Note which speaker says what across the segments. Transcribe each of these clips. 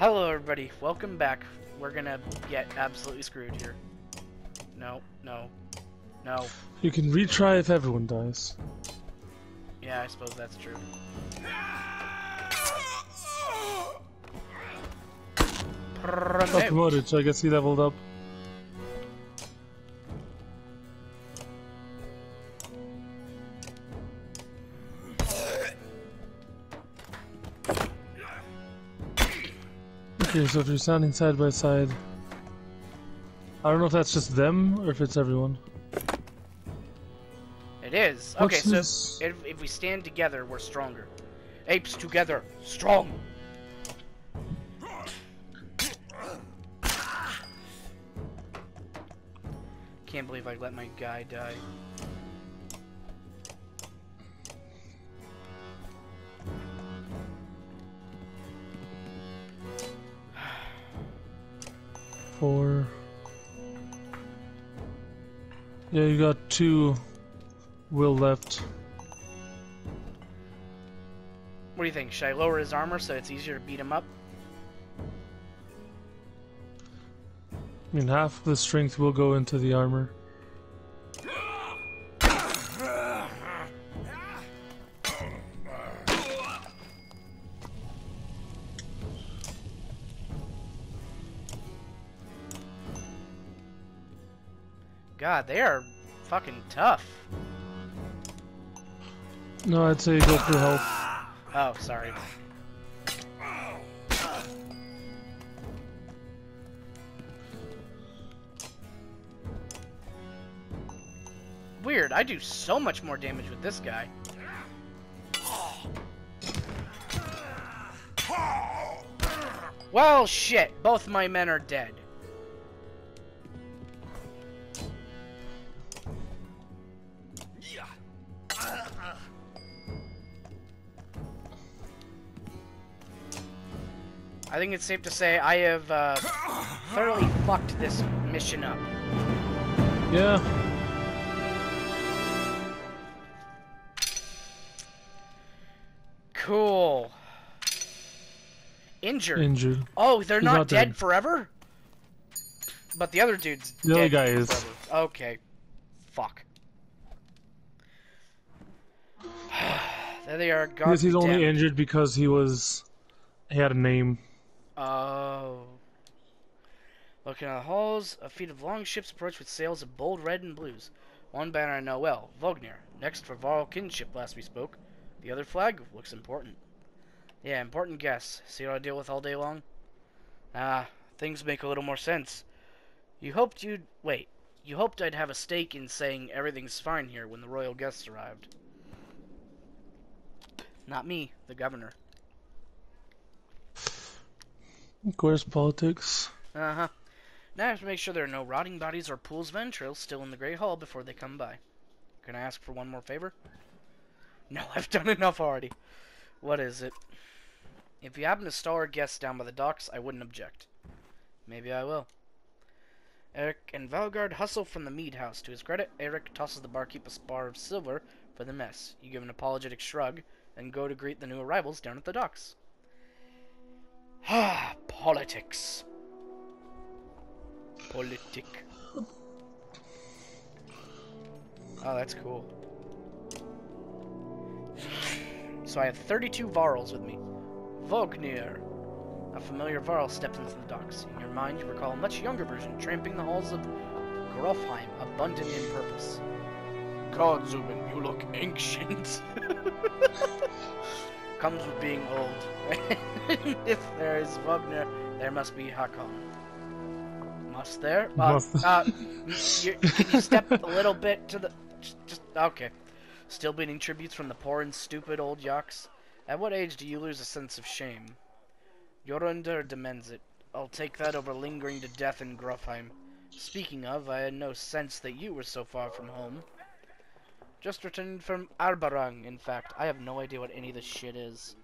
Speaker 1: Hello everybody, welcome back. We're gonna get absolutely screwed here. No, no, no.
Speaker 2: You can retry if everyone dies.
Speaker 1: Yeah, I suppose that's true.
Speaker 2: Got promoted, so I guess he leveled up. Okay, so if you're standing side by side, I don't know if that's just them or if it's everyone.
Speaker 1: It is.
Speaker 2: What's
Speaker 1: Okay,
Speaker 2: this?
Speaker 1: so if we stand together, we're stronger. Apes together, strong. Can't believe I let my guy die.
Speaker 2: Four. Yeah, you got two will left.
Speaker 1: What do you think? Should I lower his armor so it's easier to beat him up?
Speaker 2: I mean, half of the strength will go into the armor.
Speaker 1: God, they are fucking tough.
Speaker 2: No, I'd say go for health.
Speaker 1: Oh, sorry. Weird, I do so much more damage with this guy. Well, shit, both my men are dead. I think it's safe to say I have thoroughly fucked this mission up.
Speaker 2: Yeah.
Speaker 1: Cool. Injured.
Speaker 2: Injured.
Speaker 1: Oh, they're
Speaker 2: He's
Speaker 1: not
Speaker 2: not
Speaker 1: dead
Speaker 2: dead.
Speaker 1: forever? But the other dude's
Speaker 2: The other
Speaker 1: dead
Speaker 2: guy is.
Speaker 1: forever. Okay. Fuck. There they are. God
Speaker 2: Because he's
Speaker 1: be
Speaker 2: only
Speaker 1: damned.
Speaker 2: injured because he had a name.
Speaker 1: Oh. Looking at the halls, a fleet of long ships approach with sails of bold red and blues. One banner I know well, Vognir. Next for Varl kinship last we spoke. The other flag looks important. Yeah, important guess. See what I deal with all day long? Ah, things make a little more sense. You hoped I'd have a stake in saying everything's fine here when the royal guests arrived. Not me, the governor.
Speaker 2: Of course, politics.
Speaker 1: Uh-huh. Now I have to make sure there are no rotting bodies or pools of entrails still in the Great Hall before they come by. Can I ask for one more favor? No, I've done enough already. What is it? If you happen to stall our guests down by the docks, I wouldn't object. Maybe I will. Eric and Valgard hustle from the mead house. To his credit, Eric tosses the barkeep a spar of silver for the mess. You give an apologetic shrug, and go to greet the new arrivals down at the docks. Ah, politics. Politic. Oh, that's cool. So I have 32 Varls with me. Vognir. A familiar Varl steps into the docks. In your mind, you recall a much younger version tramping the halls of Grofheim, abundant in purpose. God, Zubin, you look ancient. Comes with being old. If there is Vognir, there must be Hakon. Must there? Can you step a little bit to the... Just okay. Still beating tributes from the poor and stupid old yaks? At what age do you lose a sense of shame? Jorundur demands it. I'll take that over lingering to death in Grofheim. Speaking of, I had no sense that you were so far from home. Just returned from Arbarang, in fact. I have no idea what any of this shit is.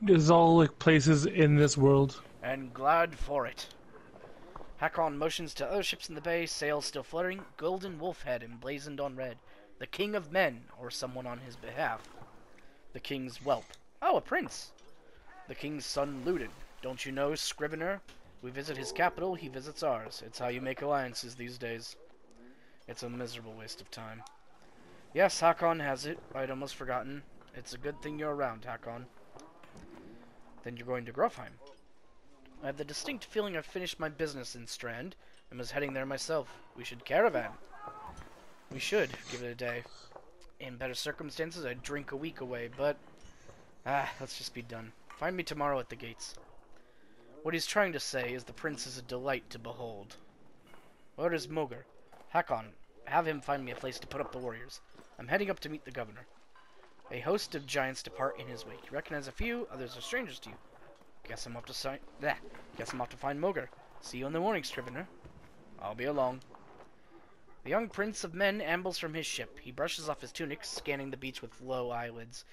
Speaker 2: It's all like places in this world.
Speaker 1: And glad for it. Hakon motions to other ships in the bay, sails still fluttering, golden wolf head emblazoned on red. The king of men, or someone on his behalf. The king's whelp. Oh, a prince. The king's son Ludin. Don't you know, Scrivener? We visit his capital, he visits ours. It's how you make alliances these days. It's a miserable waste of time. Yes, Hakon has it. I'd almost forgotten. It's a good thing you're around, Hakon. Then you're going to Grofheim. I have the distinct feeling I've finished my business in Strand and was heading there myself. We should caravan. We should give it a day. In better circumstances, I'd drink a week away, but... let's just be done. Find me tomorrow at the gates. What he's trying to say is the prince is a delight to behold. Where is Moger? Hakon, have him find me a place to put up the warriors. I'm heading up to meet the governor. A host of giants depart in his wake. You recognize a few, others are strangers to you. Guess I'm off to find Moger. See you in the morning, Scrivener. I'll be along. The young prince of men ambles from his ship. He brushes off his tunic, scanning the beach with low eyelids.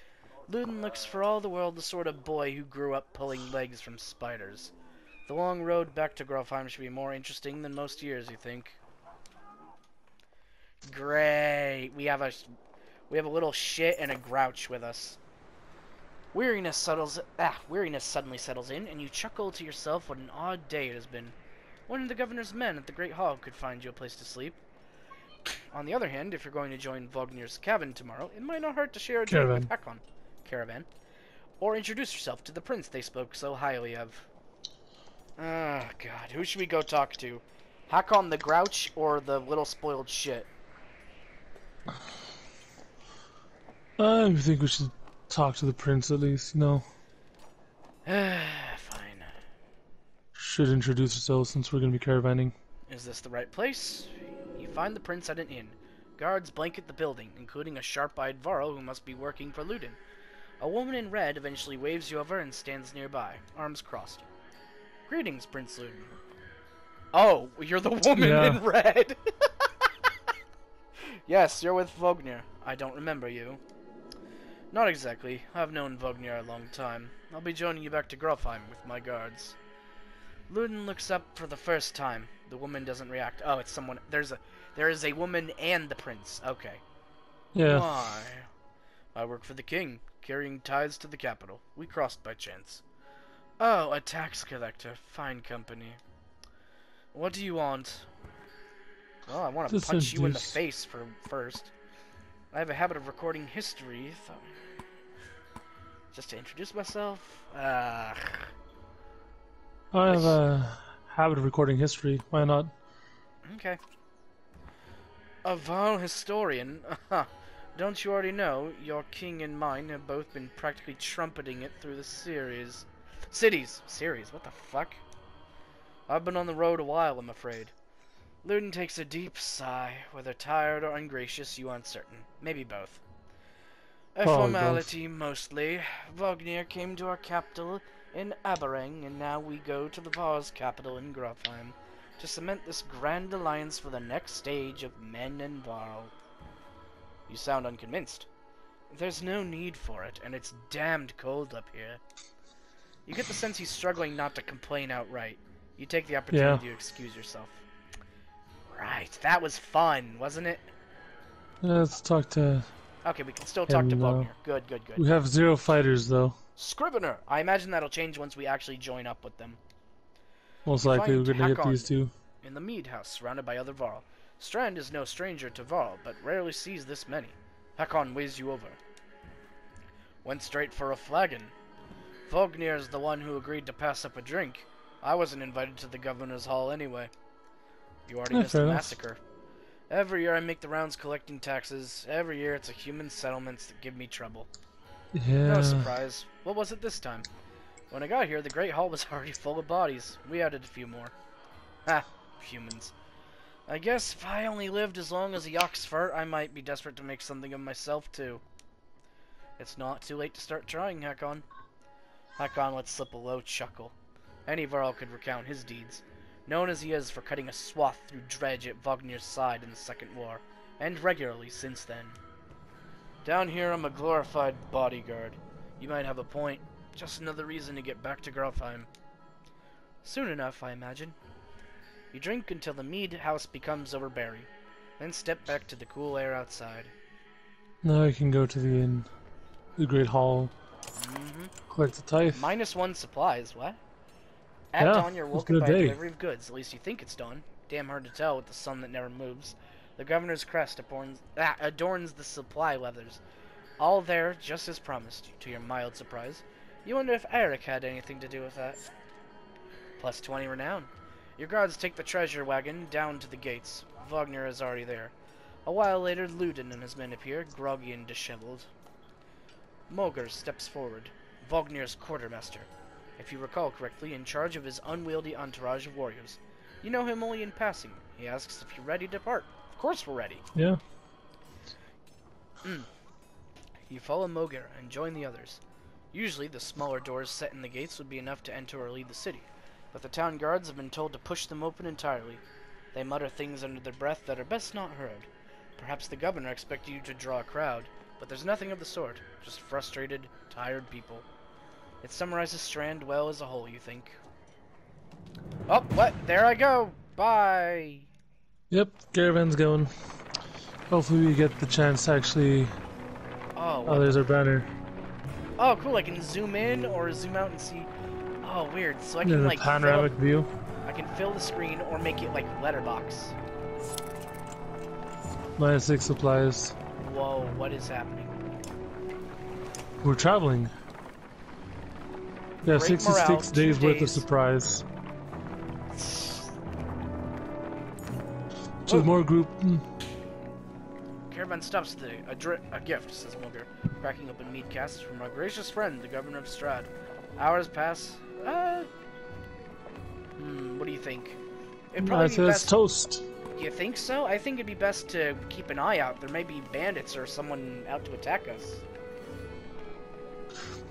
Speaker 1: Ludin looks for all the world the sort of boy who grew up pulling legs from spiders. The long road back to Grofheim should be more interesting than most years, you think? Great. We have a little shit and a grouch with us. Weariness suddenly settles in, and you chuckle to yourself what an odd day it has been. One of the governor's men at the Great Hall could find you a place to sleep. On the other hand, if you're going to join Vognir's cabin tomorrow, it might not hurt to share a drink with Hakon. Caravan. Or introduce yourself to the prince they spoke so highly of. Oh, God. Who should we go talk to? Hakon the Grouch or the little spoiled shit?
Speaker 2: I think we should talk to the prince at least, you know.
Speaker 1: Fine.
Speaker 2: Should introduce ourselves since we're going to be caravanning.
Speaker 1: Is this the right place? You find the prince at an inn. Guards blanket the building, including a sharp-eyed Varl who must be working for Ludin. A woman in red eventually waves you over and stands nearby, arms crossed. Greetings, Prince Ludin. Oh, you're the woman in red! Yes, you're with Vognir. I don't remember you. Not exactly. I've known Vognir a long time. I'll be joining you back to Grofheim with my guards. Ludin looks up for the first time. The woman doesn't react. Oh, it's someone... There is a woman and the prince. Okay.
Speaker 2: Yeah.
Speaker 1: Why? I work for the king, carrying tithes to the capital. We crossed by chance. Oh, a tax collector. Fine company. What do you want? Well, I want to punch you in the face first. I have a habit of recording history. Just to introduce myself.
Speaker 2: I have a habit of recording history. Why not?
Speaker 1: Okay. A Varl historian? Don't you already know? Your king and mine have both been practically trumpeting it through the series. Series? What the fuck? I've been on the road a while, I'm afraid. Ludin takes a deep sigh. Whether tired or ungracious, you uncertain. Maybe both. A formality, mostly. Vognir came to our capital in Abereng, and now we go to the Var's capital in Grofheim to cement this grand alliance for the next stage of men and Varl. You sound unconvinced. There's no need for it, and it's damned cold up here. You get the sense he's struggling not to complain outright. You take the opportunity to excuse yourself. Right, that was fun, wasn't it?
Speaker 2: Let's talk to...
Speaker 1: Okay, we can still talk to Vognir. Good.
Speaker 2: We have 0 fighters, though.
Speaker 1: Scrivener! I imagine that'll change once we actually join up with them.
Speaker 2: Most likely we're gonna get these two.
Speaker 1: In the mead house, surrounded by other Varl. Strand is no stranger to Varl, but rarely sees this many. Hakon waves you over. Went straight for a flagon. Vognir's the one who agreed to pass up a drink. I wasn't invited to the governor's hall anyway. You already missed the massacre. Every year I make the rounds collecting taxes. Every year it's a human settlements that give me trouble.
Speaker 2: Yeah.
Speaker 1: No surprise. What was it this time? When I got here, the Great Hall was already full of bodies. We added a few more. Humans. I guess if I only lived as long as a Yoxfurt, I might be desperate to make something of myself, too. It's not too late to start trying, Hakon. Hakon lets slip a low chuckle. Any Varl could recount his deeds. Known as he is for cutting a swath through Dredge at Vognir's side in the Second War, and regularly since then. Down here I'm a glorified bodyguard. You might have a point. Just another reason to get back to Grofheim. Soon enough, I imagine. You drink until the mead house becomes overbearing, then step back to the cool air outside.
Speaker 2: Now I can go to the inn, the Great Hall, collect the tithe.
Speaker 1: -1 supplies, what? At
Speaker 2: Yeah,
Speaker 1: dawn, you're
Speaker 2: it's
Speaker 1: woken
Speaker 2: been
Speaker 1: by
Speaker 2: a
Speaker 1: a
Speaker 2: day.
Speaker 1: delivery of goods. At least you think it's dawn. Damn hard to tell with the sun that never moves. The governor's crest adorns the supply leathers. All there, just as promised, to your mild surprise. You wonder if Eric had anything to do with that. Plus 20 renown. Your guards take the treasure wagon down to the gates. Wagner is already there. A while later, Luden and his men appear, groggy and disheveled. Moger steps forward, Wagner's quartermaster. If you recall correctly, in charge of his unwieldy entourage of warriors. You know him only in passing. He asks if you're ready to depart. Of course we're ready.
Speaker 2: Yeah.
Speaker 1: You follow Moger and join the others. Usually, the smaller doors set in the gates would be enough to enter or leave the city, but the town guards have been told to push them open entirely. They mutter things under their breath that are best not heard. Perhaps the governor expected you to draw a crowd, but there's nothing of the sort. Just frustrated, tired people. It summarizes Strand well as a whole, you think. Oh, what? There I go! Bye!
Speaker 2: Yep, caravan's going. Hopefully we get the chance to actually... Oh, there's our banner.
Speaker 1: Oh, cool, I can zoom in or zoom out and see... Oh, weird, so I can,
Speaker 2: Yeah,
Speaker 1: like,
Speaker 2: the panoramic view.
Speaker 1: I can fill the screen or make it, like, letterbox.
Speaker 2: -6 supplies.
Speaker 1: Whoa, what is happening?
Speaker 2: We're traveling. Yeah,
Speaker 1: Great
Speaker 2: 66
Speaker 1: morale,
Speaker 2: days
Speaker 1: 2
Speaker 2: worth of
Speaker 1: days.
Speaker 2: supplies. So more group...
Speaker 1: Caravan stops with a gift, says Moger, cracking open mead casks from our gracious friend, the governor of Strad. Hours pass. What do you think? It'd probably be best.
Speaker 2: toast.
Speaker 1: You think so? I think it'd be best to keep an eye out. There may be bandits or someone out to attack us.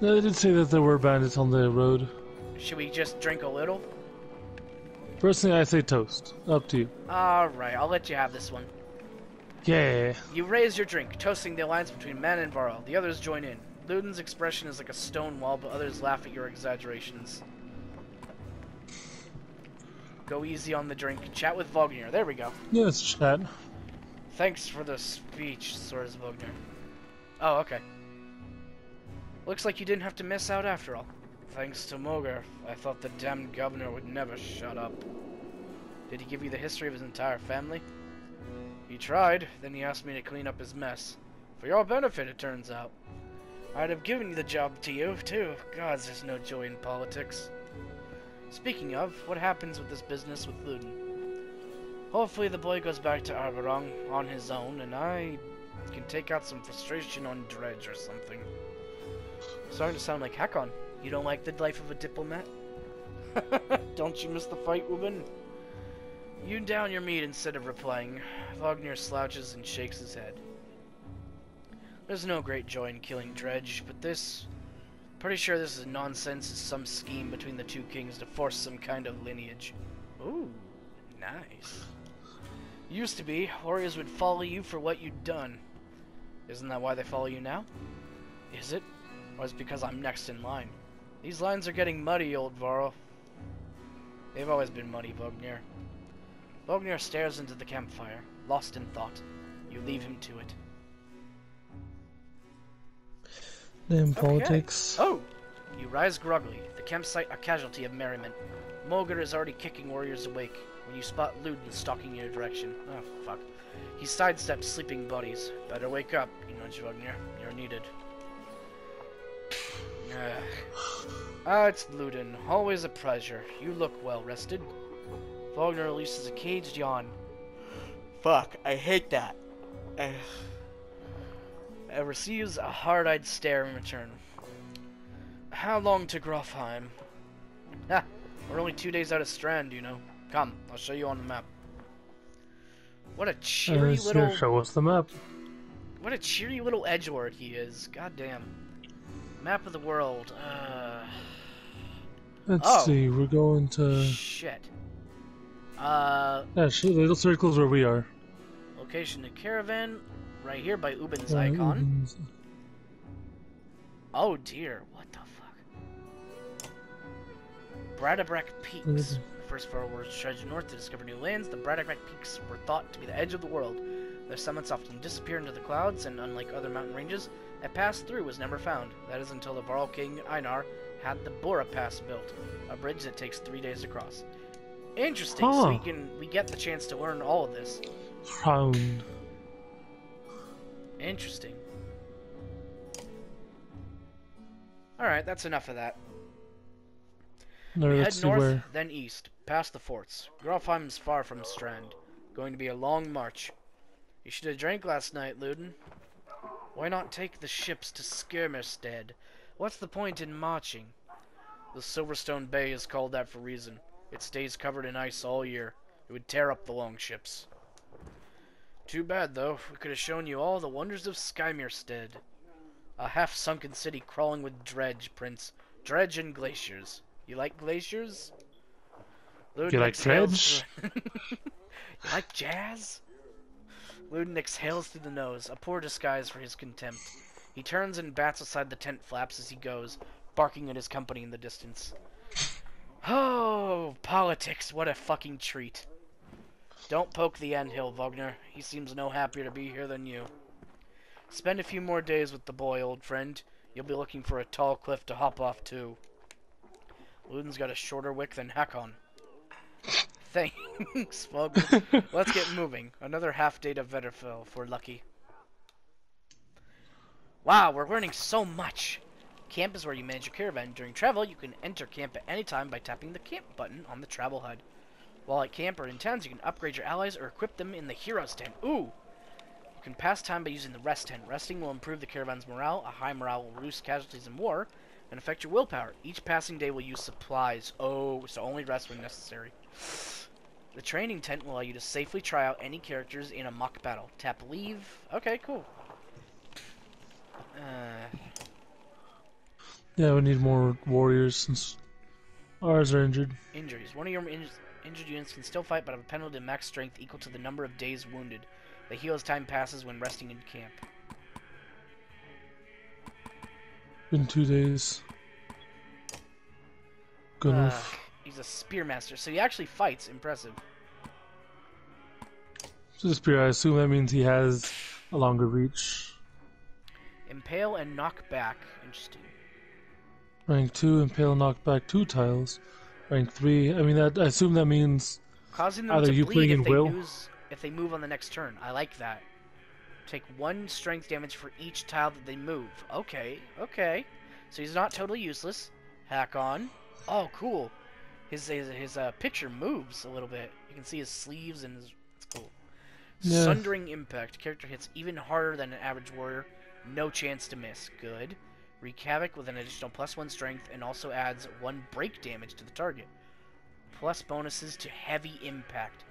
Speaker 2: No, they did say that there were bandits on the road.
Speaker 1: Should we just drink a little?
Speaker 2: Personally, I say toast. Up to you.
Speaker 1: Alright, I'll let you have this one.
Speaker 2: Yeah.
Speaker 1: You raise your drink, toasting the alliance between Man and Varl. The others join in. Luden's expression is like a stone wall, but others laugh at your exaggerations. Go easy on the drink. Chat with Wagner. There we go.
Speaker 2: Yeah, let's chat.
Speaker 1: Thanks for the speech, swears Wagner. Oh, okay. Looks like you didn't have to miss out after all. Thanks to Moger, I thought the damned governor would never shut up. Did he give you the history of his entire family? He tried, then he asked me to clean up his mess. For your benefit, it turns out. I'd have given the job to you, too. Gods, there's no joy in politics. Speaking of, what happens with this business with Luden? Hopefully the boy goes back to Arberong on his own, and I can take out some frustration on Dredge or something. Starting to sound like Hakon. You don't like the life of a diplomat? Don't you miss the fight, woman? You down your meat instead of replying. Wagner slouches and shakes his head. There's no great joy in killing Dredge, but this... Pretty sure this is nonsense. It's some scheme between the two kings to force some kind of lineage. Ooh, nice. Used to be, warriors would follow you for what you'd done. Isn't that why they follow you now? Is it? Or is it because I'm next in line? These lines are getting muddy, old Varl. They've always been muddy, Wagner. Wagner stares into the campfire, lost in thought. You leave him to it.
Speaker 2: Damn politics.
Speaker 1: Oh! You rise groggily, the campsite a casualty of merriment. Moger is already kicking warriors awake when you spot Luden stalking in your direction. Oh, fuck. He sidesteps sleeping bodies. Better wake up, you nudge Wagner. You're needed. It's Luden. Always a pleasure. You look well rested. Wagner releases a caged yawn. Fuck, I hate that. Receives a hard-eyed stare in return. How long to Grofheim? We're only 2 days out of Strand, you know. Come, I'll show you on the map. What a cheery little...
Speaker 2: Show us the map.
Speaker 1: What a cheery little edgelord he is. Goddamn. Map of the world.
Speaker 2: Let's see, we're going to...
Speaker 1: Shit.
Speaker 2: Yeah, shit, little circles where we are.
Speaker 1: Location to caravan, right here by Ubin's icon. Oh dear, what the fuck? Bradabrach Peaks. First forwards trudged north to discover new lands. The Bradabrach Peaks were thought to be the edge of the world. Their summits often disappear into the clouds, and unlike other mountain ranges, a pass through was never found. That is until the Varl King Einar had the Bora Pass built. A bridge that takes 3 days to cross. Interesting.
Speaker 2: Huh.
Speaker 1: So we get the chance to learn all of this.
Speaker 2: Frown.
Speaker 1: Interesting. Alright, that's enough of that.
Speaker 2: No,
Speaker 1: We
Speaker 2: let's
Speaker 1: head
Speaker 2: see
Speaker 1: north,
Speaker 2: where.
Speaker 1: then east, past the forts. Grofheim's far from Strand. Going to be a long march. You should have drank last night, Luden. Why not take the ships to Skirmerstead? What's the point in marching? The Silverstone Bay is called that for reason. It stays covered in ice all year. It would tear up the longships. Too bad, though. We could have shown you all the wonders of Skirmerstead. A half-sunken city crawling with dredge, Prince. Dredge and glaciers. You like glaciers? Luden
Speaker 2: You like
Speaker 1: exhales
Speaker 2: dredge?
Speaker 1: You like jazz? Luden exhales through the nose, a poor disguise for his contempt. He turns and bats aside the tent flaps as he goes, barking at his company in the distance. Oh, politics, what a fucking treat. Don't poke the anthill, Wagner. He seems no happier to be here than you. Spend a few more days with the boy, old friend. You'll be looking for a tall cliff to hop off to. Luden's got a shorter wick than Hakon. Thanks, Wagner. Let's get moving. Another half day to Vetterfell, if we're lucky. Wow, we're learning so much. Camp is where you manage your caravan. During travel, you can enter camp at any time by tapping the camp button on the travel HUD. While at camp or in towns, you can upgrade your allies or equip them in the hero's tent. Ooh! You can pass time by using the rest tent. Resting will improve the caravan's morale. A high morale will reduce casualties in war and affect your willpower. Each passing day will use supplies. Oh, so only rest when necessary. The training tent will allow you to safely try out any characters in a mock battle. Tap leave. Okay, cool.
Speaker 2: Yeah, we need more warriors since ours are injured.
Speaker 1: Injuries. One of your injured units can still fight, but have a penalty to max strength equal to the number of days wounded. The heal as time passes when resting in camp.
Speaker 2: Been 2 days. Good enough.
Speaker 1: He's a spearmaster, so he actually fights. Impressive.
Speaker 2: So the spear, I assume that means he has a longer reach.
Speaker 1: Impale and knock back. Interesting.
Speaker 2: Rank 2, impale, knock back 2 tiles. Rank 3, I mean, that I assume that means
Speaker 1: Causing them
Speaker 2: either
Speaker 1: to
Speaker 2: you
Speaker 1: bleed
Speaker 2: putting in will.
Speaker 1: if they move on the next turn. I like that. Take 1 strength damage for each tile that they move. Okay, okay. So he's not totally useless. Hack on. Oh, cool. His picture moves a little bit. You can see his sleeves and his... It's cool. Yeah. Sundering Impact. Character hits even harder than an average warrior. No chance to miss. Good. Wreak havoc with an additional +1 strength and also adds 1 break damage to the target. Plus bonuses to heavy impact.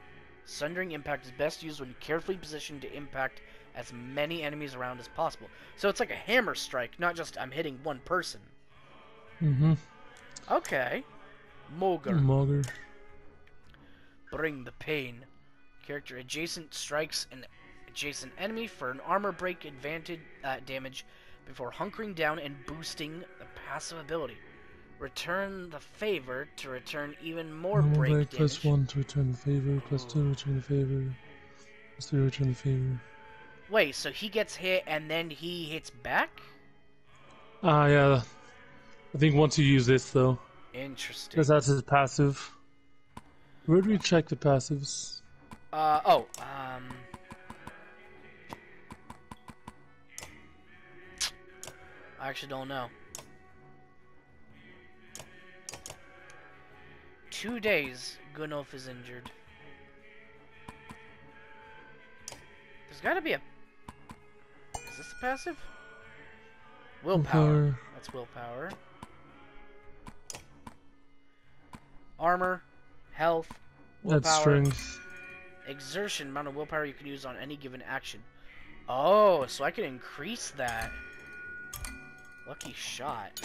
Speaker 1: Sundering Impact is best used when carefully positioned to impact as many enemies around as possible. So it's like a hammer strike, not just I'm hitting one person.
Speaker 2: Mm-hmm.
Speaker 1: Okay. Mogre.
Speaker 2: Mogre.
Speaker 1: Bring the pain. Character adjacent strikes an adjacent enemy for an armor break advantage damage before hunkering down and boosting the passive ability. Return the favor to return even more break damage.
Speaker 2: +1 to return the favor, +2 to return the favor, +3 to return the favor.
Speaker 1: Wait, so he gets hit and then he hits back?
Speaker 2: Yeah. I think once you use this, though.
Speaker 1: Interesting.
Speaker 2: Because that's his passive. Where do we check the passives?
Speaker 1: I actually don't know. 2 days, Gunnulf is injured. There's gotta be a... Is this a passive? Willpower. That's willpower. Armor, health, willpower.
Speaker 2: That's strength.
Speaker 1: Exertion, amount of willpower you can use on any given action. Oh, so I can increase that. Lucky shot.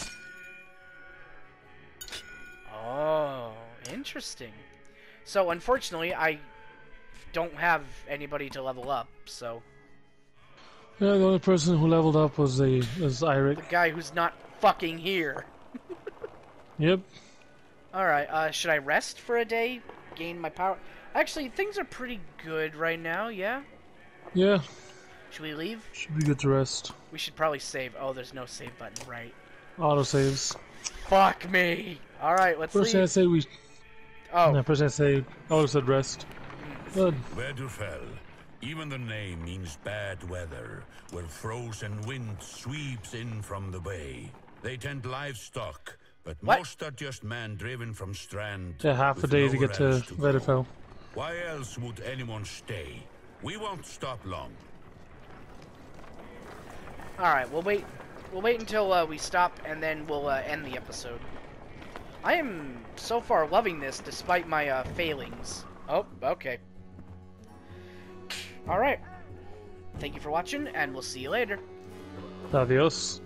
Speaker 1: Oh, interesting. So, unfortunately, I don't have anybody to level up, so...
Speaker 2: Yeah, the only person who leveled up was Eirik.
Speaker 1: The guy who's not fucking here.
Speaker 2: Yep.
Speaker 1: Alright, should I rest for a day? Gain my power? Actually, things are pretty good right now, yeah?
Speaker 2: Yeah.
Speaker 1: Should we leave?
Speaker 2: Should be good to rest.
Speaker 1: We should probably save. Oh, there's no save button, right?
Speaker 2: Auto saves.
Speaker 1: Fuck me! All right, let's
Speaker 2: First
Speaker 1: leave.
Speaker 2: I say we.
Speaker 1: Oh.
Speaker 2: No, first I say all said rest. Good.
Speaker 3: Wedderfell. Even the name means bad weather, where frozen wind sweeps in from the bay. They tend livestock, but most are just men driven from Strand.
Speaker 2: Yeah, half a day to get to Wedderfell.
Speaker 3: Why else would anyone stay? We won't stop long.
Speaker 1: All right, we'll wait. We'll wait until we stop, and then we'll end the episode. I am so far loving this, despite my failings. Oh, okay. All right. Thank you for watching, and we'll see you later.
Speaker 2: Adios.